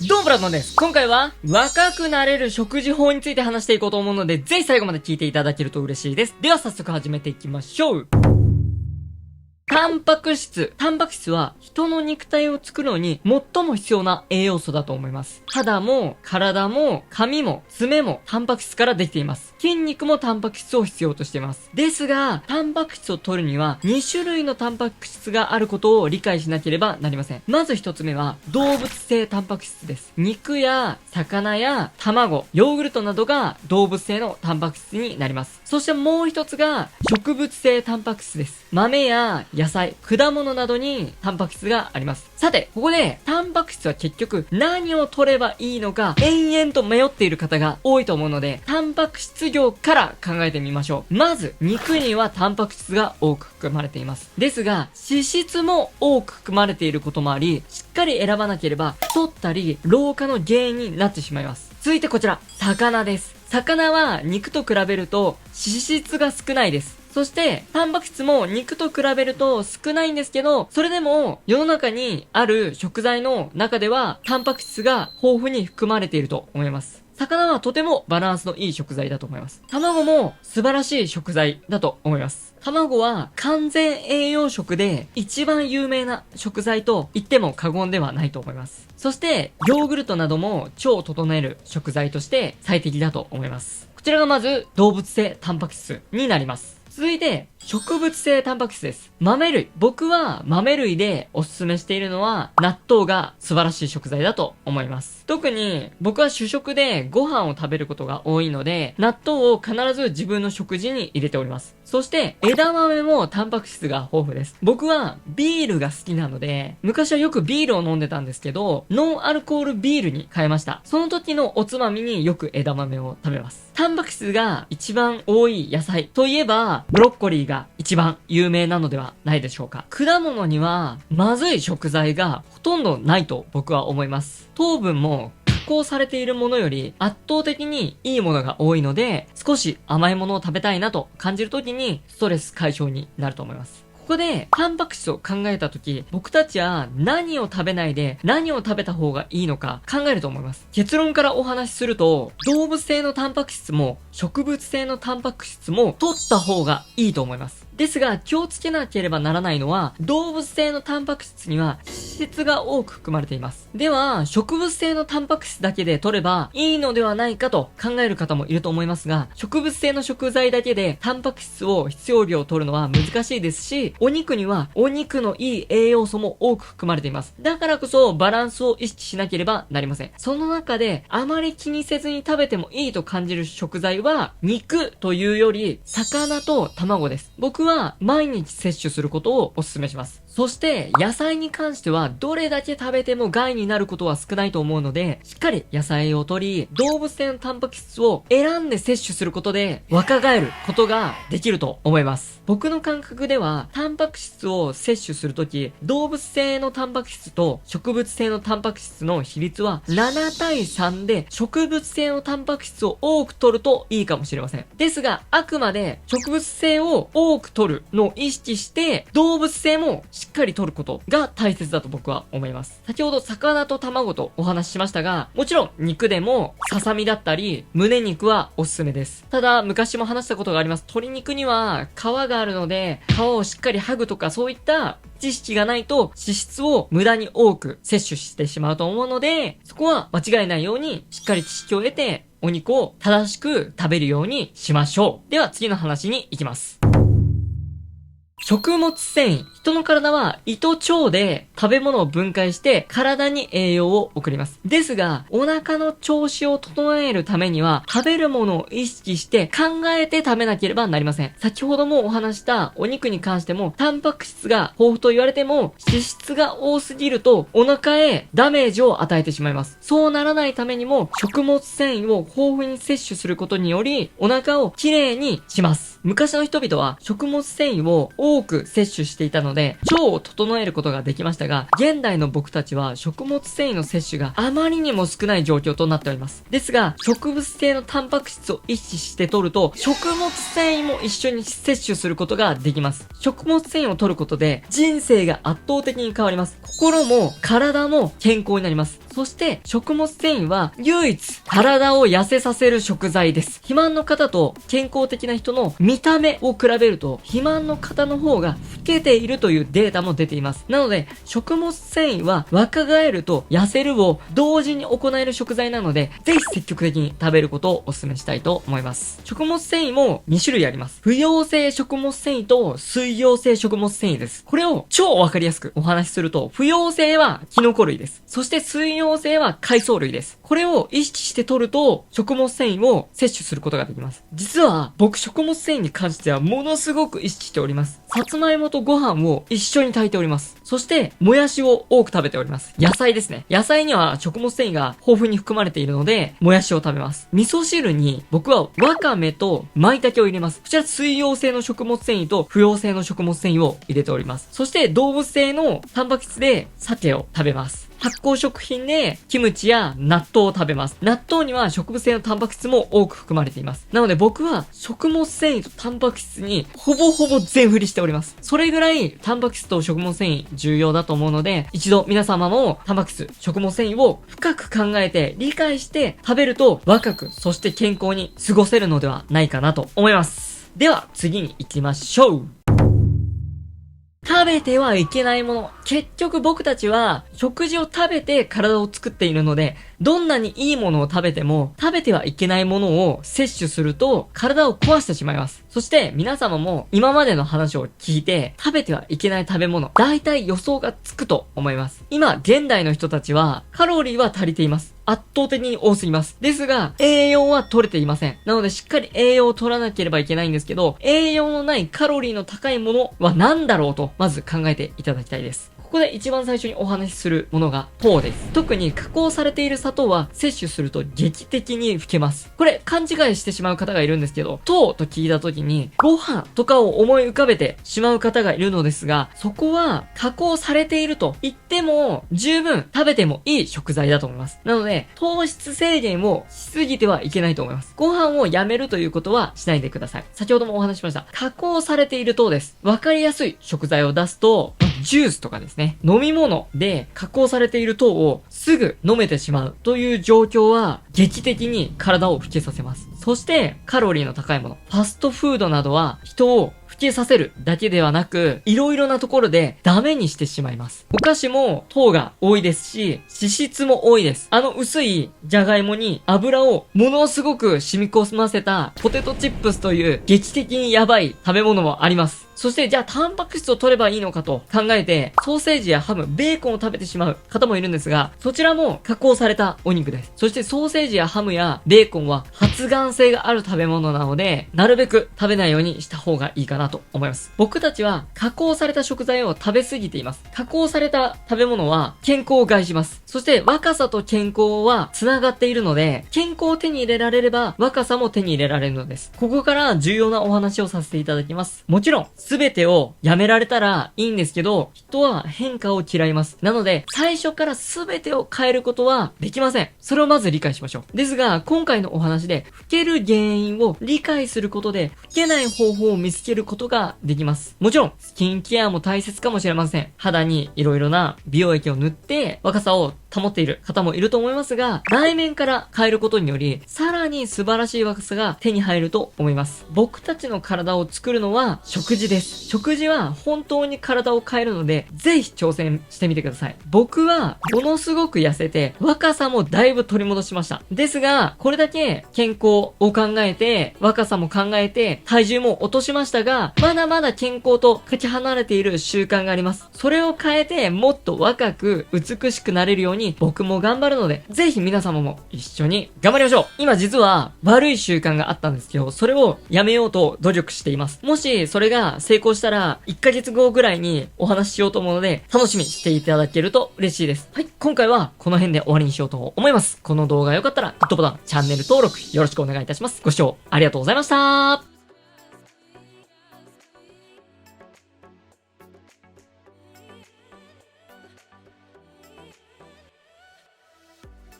どうもブラッドマンです。今回は若くなれる食事法について話していこうと思うので、ぜひ最後まで聞いていただけると嬉しいです。では早速始めていきましょう。タンパク質。タンパク質は人の肉体を作るのに最も必要な栄養素だと思います。肌も体も髪も爪もタンパク質からできています。筋肉もタンパク質を必要としています。ですが、タンパク質を取るには2種類のタンパク質があることを理解しなければなりません。まず1つ目は動物性タンパク質です。肉や魚や卵、ヨーグルトなどが動物性のタンパク質になります。そしてもう一つが植物性タンパク質です。豆や野菜、果物などにタンパク質があります。さて、ここでタンパク質は結局何を取ればいいのか延々と迷っている方が多いと思うので、タンパク質量から考えてみましょう。まず、肉にはタンパク質が多く含まれています。ですが、脂質も多く含まれていることもあり、しっかり選ばなければ太ったり老化の原因になってしまいます。続いてこちら、魚です。魚は肉と比べると脂質が少ないです。そして、タンパク質も肉と比べると少ないんですけど、それでも世の中にある食材の中ではタンパク質が豊富に含まれていると思います。魚はとてもバランスのいい食材だと思います。卵も素晴らしい食材だと思います。卵は完全栄養食で一番有名な食材と言っても過言ではないと思います。そして、ヨーグルトなども腸を整える食材として最適だと思います。こちらがまず動物性タンパク質になります。続いて、植物性タンパク質です。豆類。僕は豆類でおすすめしているのは納豆が素晴らしい食材だと思います。特に僕は主食でご飯を食べることが多いので、納豆を必ず自分の食事に入れております。そして枝豆もタンパク質が豊富です。僕はビールが好きなので、昔はよくビールを飲んでたんですけど、ノンアルコールビールに変えました。その時のおつまみによく枝豆を食べます。タンパク質が一番多い野菜といえば、ブロッコリーが一番有名なのではないでしょうか。果物にはまずい食材がほとんどないと僕は思います。糖分も加工されているものより圧倒的にいいものが多いので、少し甘いものを食べたいなと感じるときにストレス解消になると思います。ここで、タンパク質を考えたとき、僕たちは何を食べないで何を食べた方がいいのか考えると思います。結論からお話しすると、動物性のタンパク質も植物性のタンパク質も取った方がいいと思います。ですが、気をつけなければならないのは、動物性のタンパク質には脂質が多く含まれています。では、植物性のタンパク質だけで取ればいいのではないかと考える方もいると思いますが、植物性の食材だけでタンパク質を必要量取るのは難しいですし、お肉にはお肉のいい栄養素も多く含まれています。だからこそバランスを意識しなければなりません。その中であまり気にせずに食べてもいいと感じる食材は肉というより魚と卵です。僕は毎日摂取することをお勧めします。そして野菜に関してはどれだけ食べても害になることは少ないと思うので、しっかり野菜を取り、動物性のタンパク質を選んで摂取することで若返ることができると思います。僕の感覚ではタンパク質を摂取するとき、動物性のタンパク質と植物性のタンパク質の比率は7対3で、植物性のタンパク質を多く取るといいかもしれません。ですが、あくまで植物性を多く取るのを意識して、動物性もしっかり取ることが大切だと僕は思います。先ほど魚と卵とお話ししましたが、もちろん肉でもささみだったり胸肉はおすすめです。ただ昔も話したことがあります。鶏肉には皮があるので、皮をしっかり剥ぐとかそういった知識がないと脂質を無駄に多く摂取してしまうと思うので、そこは間違えないようにしっかり知識を得てお肉を正しく食べるようにしましょう。では次の話に行きます。食物繊維。人の体は胃と腸で食べ物を分解して体に栄養を送ります。ですが、お腹の調子を整えるためには食べるものを意識して考えて食べなければなりません。先ほどもお話したお肉に関してもタンパク質が豊富と言われても脂質が多すぎるとお腹へダメージを与えてしまいます。そうならないためにも食物繊維を豊富に摂取することによりお腹をきれいにします。昔の人々は食物繊維を多く摂取していたので腸を整えることができましたが、現代の僕たちは食物繊維の摂取があまりにも少ない状況となっております。ですが、植物性のタンパク質を意識して摂ると食物繊維も一緒に摂取することができます。食物繊維を摂ることで人生が圧倒的に変わります。心も体も健康になります。そして食物繊維は唯一体を痩せさせる食材です。肥満の方と健康的な人の見た目を比べると肥満の方の方が老けているというデータも出ています。なので食物繊維は若返ると痩せるを同時に行える食材なので、ぜひ積極的に食べることをお勧めしたいと思います。食物繊維も2種類あります。不溶性食物繊維と水溶性食物繊維です。これを超わかりやすくお話しすると、不溶性はキノコ類です。そして水溶性は海藻類です。これを意識して取ると、食物繊維を摂取することができます。実は、僕食物繊維に関してはものすごく意識しております。さつまいもとご飯を一緒に炊いております。そして、もやしを多く食べております。野菜ですね。野菜には食物繊維が豊富に含まれているので、もやしを食べます。味噌汁に僕はわかめと舞茸を入れます。こちら水溶性の食物繊維と不溶性の食物繊維を入れております。そして動物性のタンパク質で鮭を食べます。発酵食品でキムチや納豆を食べます。納豆には植物性のタンパク質も多く含まれています。なので僕は食物繊維とタンパク質にほぼほぼ全振りしております。それぐらいタンパク質と食物繊維重要だと思うので、一度皆様もタンパク質、食物繊維を深く考えて理解して食べると若く、そして健康に過ごせるのではないかなと思います。では次に行きましょう。食べてはいけないもの。結局僕たちは食事を食べて体を作っているので、どんなにいいものを食べても食べてはいけないものを摂取すると体を壊してしまいます。そして皆様も今までの話を聞いて食べてはいけない食べ物、大体予想がつくと思います。今現代の人たちはカロリーは足りています。圧倒的に多すぎます。ですが、栄養は取れていません。なのでしっかり栄養を取らなければいけないんですけど、栄養のないカロリーの高いものは何だろうと、まず考えていただきたいです。ここで一番最初にお話しするものが糖です。特に加工されている砂糖は摂取すると劇的に老けます。これ勘違いしてしまう方がいるんですけど、糖と聞いた時にご飯とかを思い浮かべてしまう方がいるのですが、そこは加工されていると言っても十分食べてもいい食材だと思います。なので糖質制限をしすぎてはいけないと思います。ご飯をやめるということはしないでください。先ほどもお話ししました。加工されている糖です。わかりやすい食材を出すと、ジュースとかですね。飲み物で加工されている糖をすぐ飲めてしまうという状況は劇的に体を老けさせます。そしてカロリーの高いもの。ファストフードなどは人を老けさせるだけではなく、いろいろなところでダメにしてしまいます。お菓子も糖が多いですし、脂質も多いです。薄いじゃがいもに油をものすごく染み込ませたポテトチップスという劇的にやばい食べ物もあります。そしてじゃあタンパク質を取ればいいのかと考えて、ソーセージやハム、ベーコンを食べてしまう方もいるんですが、そちらも加工されたお肉です。そしてソーセージやハムやベーコンは発がん性がある食べ物なので、なるべく食べないようにした方がいいかなと思います。僕たちは加工された食材を食べ過ぎています。加工された食べ物は健康を害します。そして若さと健康は繋がっているので、健康を手に入れられれば若さも手に入れられるのです。ここから重要なお話をさせていただきます。もちろん、すべてをやめられたらいいんですけど、人は変化を嫌います。なので、最初からすべてを変えることはできません。それをまず理解しましょう。ですが、今回のお話で、老ける原因を理解することで、老けない方法を見つけることができます。もちろん、スキンケアも大切かもしれません。肌に色々な美容液を塗って、若さを保っている方もいると思いますが、内面から変えることにより、さらに素晴らしい若さが手に入ると思います。僕たちの体を作るのは食事です。食事は本当に体を変えるので、ぜひ挑戦してみてください。僕はものすごく痩せて、若さもだいぶ取り戻しました。ですが、これだけ健康を考えて、若さも考えて、体重も落としましたが、まだまだ健康とかけ離れている習慣があります。それを変えて、もっと若く美しくなれるように僕も頑張るので、ぜひ皆様も一緒に頑張りましょう。今実は悪い習慣があったんですけど、それをやめようと努力しています。もしそれが成功したら、1ヶ月後ぐらいにお話ししようと思うので、楽しみにしていただけると嬉しいです。はい、今回はこの辺で終わりにしようと思います。この動画が良かったら、グッドボタン、チャンネル登録よろしくお願いいたします。ご視聴ありがとうございました。